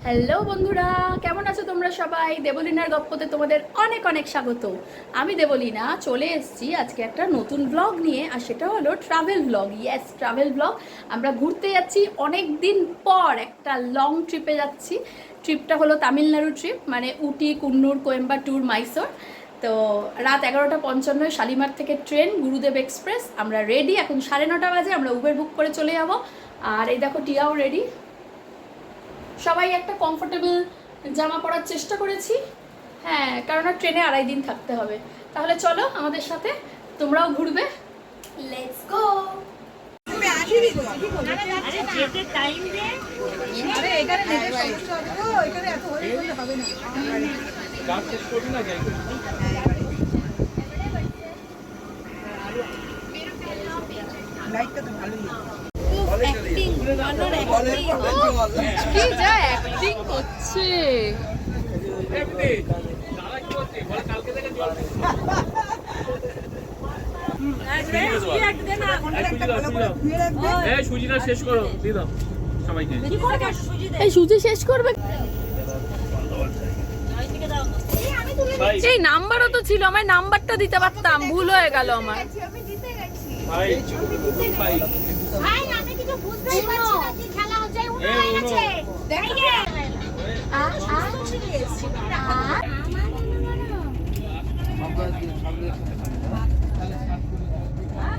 Hello বন্ধুরা, কেমন আছো তোমরা সবাই? দেবলিনার গপ্পতে তোমাদের অনেক অনেক স্বাগত। আমি দেবলিনা চলে এসেছি আজকে একটা নতুন ব্লগ নিয়ে, আর সেটা হলো travel blog. Yes, travel blog. আমরা ঘুরতে যাচ্ছি অনেক দিন পর, একটা লং ট্রিপে যাচ্ছি। ট্রিপটা হলো তামিলনাড়ু ট্রিপ, মানে উটি, কুন্নুর, কোয়েম্বাটুর, মাইসোর। তো রাত 11:55 শালিমার থেকে ট্রেন গুরুদেব এক্সপ্রেস। আমরা রেডি, এখন 9:30 বাজে। আমরা উবের বুক করে চলে যাব। আর এই দেখো, টিয়াও রেডি। সবাই একটা কমফোর্টেবল জামা পরার চেষ্টা করেছি। হ্যাঁ, কারণ ট্রেনে 2.5 দিন থাকতে হবে। তাহলে চলো আমাদের সাথে, তোমরাও ঘুরবে। Let's go. কি যা অ্যাক্টিং করছে! এই সুজি শেষ করবে। এই নাম্বারও তো ছিল, আমার নাম্বারটা দিতে পারতাম, ভুল হয়ে গেল আমার।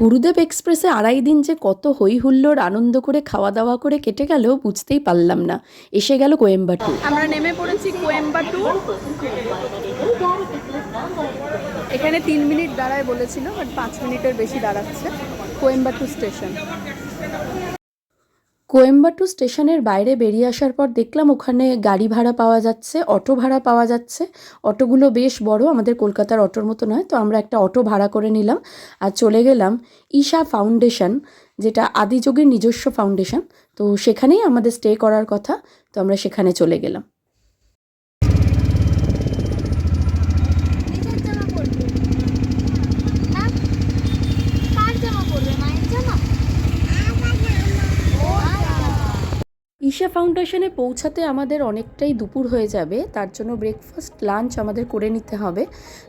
গুরুদেব এক্সপ্রেসে 2.5 দিন যে কত হই হুল্লোড় আনন্দ করে খাওয়া দাওয়া করে কেটে গেল বুঝতেই পারলাম না। এসে গেল কোয়েম্বাটুর। আমরা নেমে পড়েছি কোয়েম্বাটুর। এখানে 3 মিনিট দাঁড়ায় বলেছিল, বাট 5 মিনিটের বেশি দাঁড়াচ্ছে। কোয়েম্বাটুর স্টেশন। কোয়েম্বাটুর স্টেশনের বাইরে বেরিয়ে আসার পর দেখলাম ওখানে গাড়ি ভাড়া পাওয়া যাচ্ছে, অটো ভাড়া পাওয়া যাচ্ছে। অটোগুলো বেশ বড়, আমাদের কলকাতার অটোর মতো নয়। তো আমরা একটা অটো ভাড়া করে নিলাম আর চলে গেলাম ঈশা ফাউন্ডেশন, যেটা আদিযোগীর নিজস্ব ফাউন্ডেশন। তো সেখানেই আমাদের স্টে করার কথা। তো আমরা সেখানে চলে গেলাম। ঈশা ফাউন্ডেশনে পৌঁছাতে আমাদের অনেকটাই দুপুর হয়ে যাবে, তার জন্য ব্রেকফাস্ট লাঞ্চ আমাদের করে নিতে হবে।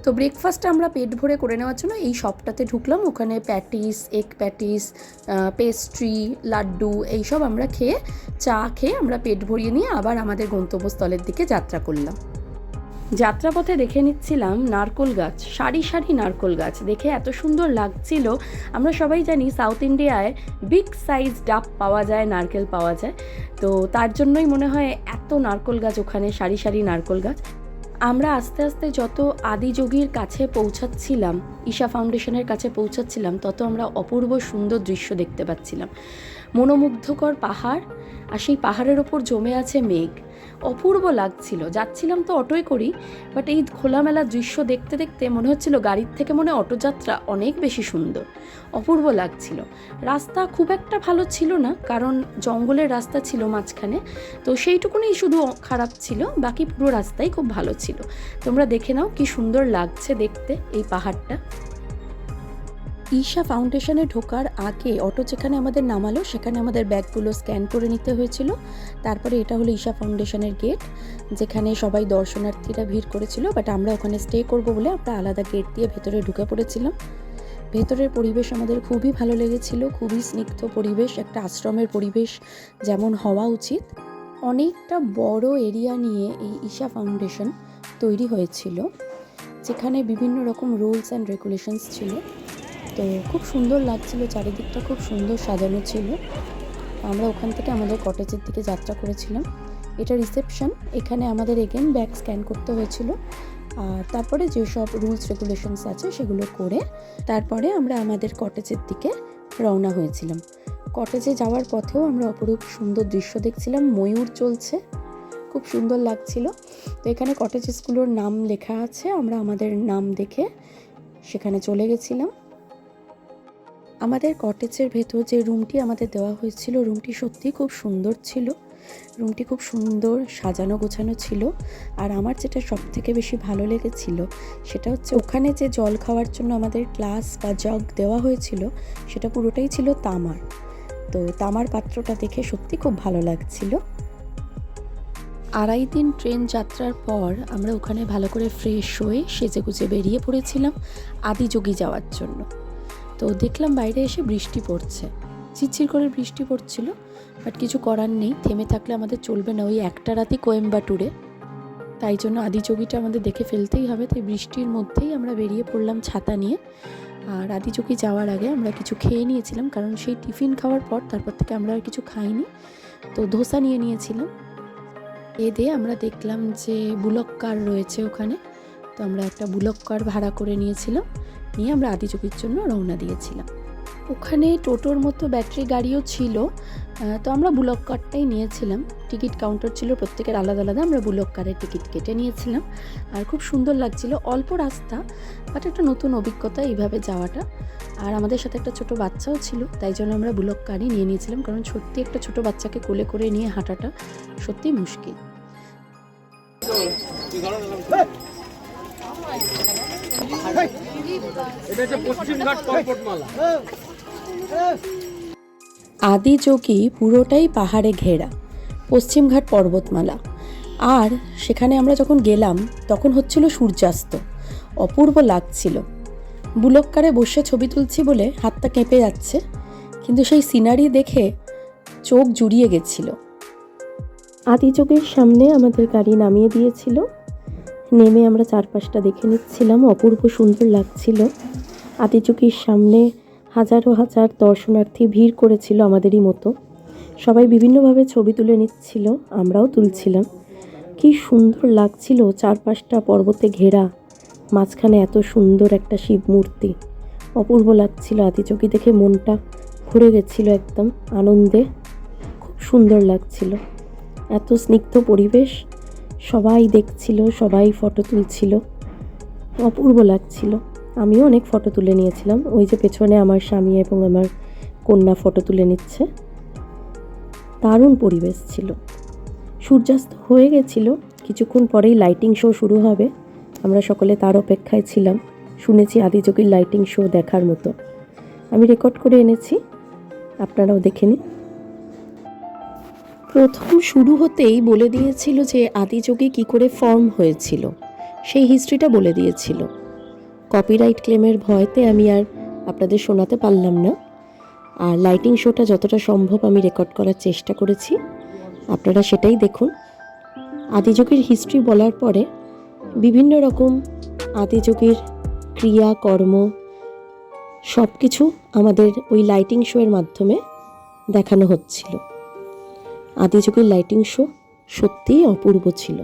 তো ব্রেকফাস্টটা আমরা পেট ভরে করে নেওয়ার জন্য এই শপটাতে ঢুকলাম। ওখানে patties, egg patties, pastry, laddoo এইসব আমরা খেয়ে, চা খেয়ে আমরা পেট ভরিয়ে নিয়ে আবার আমাদের গন্তব্যস্থলের দিকে যাত্রা করলাম। যাত্রাপথে দেখে নিচ্ছিলাম নারকোল গাছ, সারি সারি নারকোল গাছ, দেখে এত সুন্দর লাগছিল। আমরা সবাই জানি সাউথ ইন্ডিয়ায় বিগ সাইজ ডাব পাওয়া যায়, নারকেল পাওয়া যায়। তো তার জন্যই মনে হয় এত নারকোল গাছ ওখানে, সারি সারি নারকোল গাছ। আমরা আস্তে আস্তে যত আদিযোগীর কাছে পৌঁছাচ্ছিলাম, ঈশা ফাউন্ডেশনের কাছে পৌঁছাচ্ছিলাম, তত আমরা অপূর্ব সুন্দর দৃশ্য দেখতে পাচ্ছিলাম। মনোমুগ্ধকর পাহাড়, আর সেই পাহাড়ের ওপর জমে আছে মেঘ। অপূর্ব লাগছিল। যাচ্ছিলাম তো অটোয় করি, বাট এই খোলামেলা দৃশ্য দেখতে দেখতে মনে হচ্ছিল গাড়ির থেকে মনে অটোযাত্রা অনেক বেশি সুন্দর। অপূর্ব লাগছিল। রাস্তা খুব একটা ভালো ছিল না, কারণ জঙ্গলের রাস্তা ছিল মাঝখানে। তো সেইটুকুনি শুধু খারাপ ছিল, বাকি পুরো রাস্তাই খুব ভালো ছিল। তোমরা দেখে নাও কি সুন্দর লাগছে দেখতে এই পাহাড়টা। ঈশা ফাউন্ডেশনে ঢোকার আগে অটো যেখানে আমাদের নামালো, সেখানে আমাদের ব্যাগগুলো স্ক্যান করে নিতে হয়েছিল। তারপরে এটা হলো ঈশা ফাউন্ডেশনের গেট, যেখানে সবাই দর্শনার্থীরা ভিড় করেছিল। বাট আমরা ওখানে স্টে করব বলে আমরা আলাদা গেট দিয়ে ভেতরে ঢুকে পড়েছিলাম। ভেতরের পরিবেশ আমাদের খুবই ভালো লেগেছিল, খুবই স্নিগ্ধ পরিবেশ, একটা আশ্রমের পরিবেশ যেমন হওয়া উচিত। অনেকটা বড় এরিয়া নিয়ে এই ঈশা ফাউন্ডেশন তৈরি হয়েছিল, যেখানে বিভিন্ন রকম রুলস অ্যান্ড রেগুলেশনস ছিল। তো খুব সুন্দর লাগছিল, চারিদিকটা খুব সুন্দর সাজানো ছিল। আমরা ওখান থেকে আমাদের কটেজের দিকে যাত্রা করেছিলাম। এটা রিসেপশন, এখানে আমাদের এগেন ব্যাগ স্ক্যান করতে হয়েছিল। আর তারপরে যেসব রুলস রেগুলেশনস আছে সেগুলো করে তারপরে আমরা আমাদের কটেজের দিকে রওনা হয়েছিলাম। কটেজে যাওয়ার পথেও আমরা অপরূপ সুন্দর দৃশ্য দেখছিলাম। ময়ূর চলছে, খুব সুন্দর লাগছিল। তো এখানে কটেজেসগুলোর নাম লেখা আছে, আমরা আমাদের নাম দেখে সেখানে চলে গেছিলাম। আমাদের কটেজের ভেতর যে রুমটি আমাদের দেওয়া হয়েছিল, রুমটি সত্যিই খুব সুন্দর ছিল। রুমটি খুব সুন্দর সাজানো গোছানো ছিল। আর আমার যেটা সবথেকে বেশি ভালো লেগেছিল সেটা হচ্ছে ওখানে যে জল খাওয়ার জন্য আমাদের গ্লাস বা জগ দেওয়া হয়েছিল, সেটা পুরোটাই ছিল তামার। তো তামার পাত্রটা দেখে সত্যি খুব ভালো লাগছিল। 2.5 দিন ট্রেন যাত্রার পর আমরা ওখানে ভালো করে ফ্রেশ হয়ে সেজেগুজে বেরিয়ে পড়েছিলাম আদিযোগী যাওয়ার জন্য। তো দেখলাম বাইরে এসে বৃষ্টি পড়ছে, ঝিরঝির করে বৃষ্টি পড়ছিল, বাট কিছু করার নেই, থেমে থাকলে আমাদের চলবে না। ওই একটা রাতই কোয়েম্বাটুরে, তাই জন্য আদিযোগীটা আমাদের দেখে ফেলতেই হবে। তাই বৃষ্টির মধ্যেই আমরা বেরিয়ে পড়লাম ছাতা নিয়ে। আর আদিযোগী যাওয়ার আগে আমরা কিছু খেয়ে নিয়েছিলাম, কারণ সেই টিফিন খাওয়ার পর তারপর থেকে আমরা আর কিছু খাইনি। তো ধোসা নিয়ে নিয়েছিলাম। দিয়ে আমরা দেখলাম যে বুলক কার রয়েছে ওখানে, তো আমরা একটা বুলক কার ভাড়া করে নিয়েছিলাম, নিয়ে আমরা আদিযোগীর জন্য রওনা দিয়েছিলাম। ওখানে টোটোর মতো ব্যাটারি গাড়িও ছিল, তো আমরা বুলক কারটাই নিয়েছিলাম। টিকিট কাউন্টার ছিল প্রত্যেকের আলাদা আলাদা, আমরা বুলক কারের টিকিট কেটে নিয়েছিলাম। আর খুব সুন্দর লাগছিল, অল্প রাস্তা, বাট একটা নতুন অভিজ্ঞতা এইভাবে যাওয়াটা। আর আমাদের সাথে একটা ছোট বাচ্চাও ছিল, তাই জন্য আমরা বুলক কারই নিয়ে নিয়েছিলাম, কারণ সত্যি একটা ছোট বাচ্চাকে কোলে করে নিয়ে হাঁটাটা সত্যিই মুশকিল। আদিযোগী পুরোটাই পাহাড়ে ঘেরা পশ্চিমঘাট পর্বতমালা। আর সেখানে আমরা যখন গেলাম তখন হচ্ছিল সূর্যাস্ত, অপূর্ব লাগছিল। বুলক কারে বসে ছবি তুলছি বলে হাতটা কেঁপে যাচ্ছে, কিন্তু সেই সিনারি দেখে চোখ জুড়িয়ে গেছিল। আদিযোগীর সামনে আমাদের গাড়ি নামিয়ে দিয়েছিল, নেমে আমরা চারপাশটা দেখে নিচ্ছিলাম, অপূর্ব সুন্দর লাগছিল। আদিযোগীর সামনে হাজারো হাজার দর্শনার্থী ভিড় করেছিল আমাদেরই মতো, সবাই বিভিন্নভাবে ছবি তুলে নিচ্ছিল, আমরাও তুলছিলাম। কি সুন্দর লাগছিল, চারপাশটা পর্বতে ঘেরা, মাঝখানে এত সুন্দর একটা শিব মূর্তি, অপূর্ব লাগছিল। আদিযোগী দেখে মনটা ভরে গেছিল একদম আনন্দে, খুব সুন্দর লাগছিল। এত স্নিগ্ধ পরিবেশ, সবাই দেখছিল, সবাই ফটো তুলছিল, অপূর্ব লাগছিল। আমিও অনেক ফটো তুলে নিয়েছিলাম। ওই যে পেছনে আমার স্বামী এবং আমার কন্যা ফটো তুলে নিচ্ছে, দারুণ পরিবেশ ছিল। সূর্যাস্ত হয়ে গেছিল, কিছুক্ষণ পরেই লাইটিং শো শুরু হবে, আমরা সকলে তার অপেক্ষায় ছিলাম। শুনেছি আদিযোগীর লাইটিং শো দেখার মতো। আমি রেকর্ড করে এনেছি, আপনারাও দেখে নিন। প্রথম শুরু হতেই বলে দিয়েছিল যে আদিযোগী কী করে ফর্ম হয়েছিল, সেই হিস্ট্রিটা বলে দিয়েছিল। কপিরাইট ক্লেমের ভয়তে আমি আর আপনাদের শোনাতে পারলাম না। আর লাইটিং শোটা যতটা সম্ভব আমি রেকর্ড করার চেষ্টা করেছি, আপনারা সেটাই দেখুন। আদিযোগীর হিস্ট্রি বলার পরে বিভিন্ন রকম আদিযোগীর ক্রিয়া কর্ম সব কিছু আমাদের ওই লাইটিং শোয়ের মাধ্যমে দেখানো হচ্ছিল। আদিযোগীর লাইটিং শো সত্যিই অপূর্ব ছিল।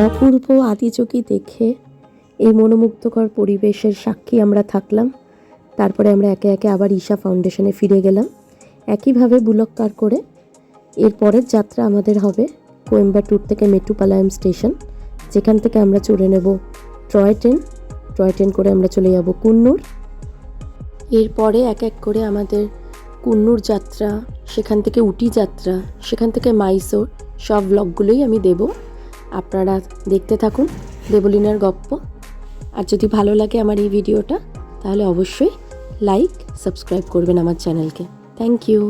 অপূর্ব আদিযোগী দেখে এই মনোমুগ্ধকর পরিবেশের সাক্ষী আমরা থাকলাম। তারপরে আমরা একে একে আবার ঈশা ফাউন্ডেশনে ফিরে গেলাম, একইভাবে বুলক কার করে। এর পরের যাত্রা আমাদের হবে কোয়েম্বাটুর থেকে মেট্টুপালায়াম স্টেশন, যেখান থেকে আমরা চড়ে নেব টয় ট্রেন করে আমরা চলে যাব কুন্নুর। এরপরে এক এক করে আমাদের কুন্নুর যাত্রা, সেখান থেকে উটি যাত্রা, সেখান থেকে মাইসোর, সব ব্লগগুলোই আমি দেব। আপনারা দেখতে থাকুন দেবলীনার গপ্প। আর যদি ভালো লাগে আমার এই ভিডিওটা, তাহলে অবশ্যই লাইক সাবস্ক্রাইব করবেন আমার চ্যানেলকে। Thank you.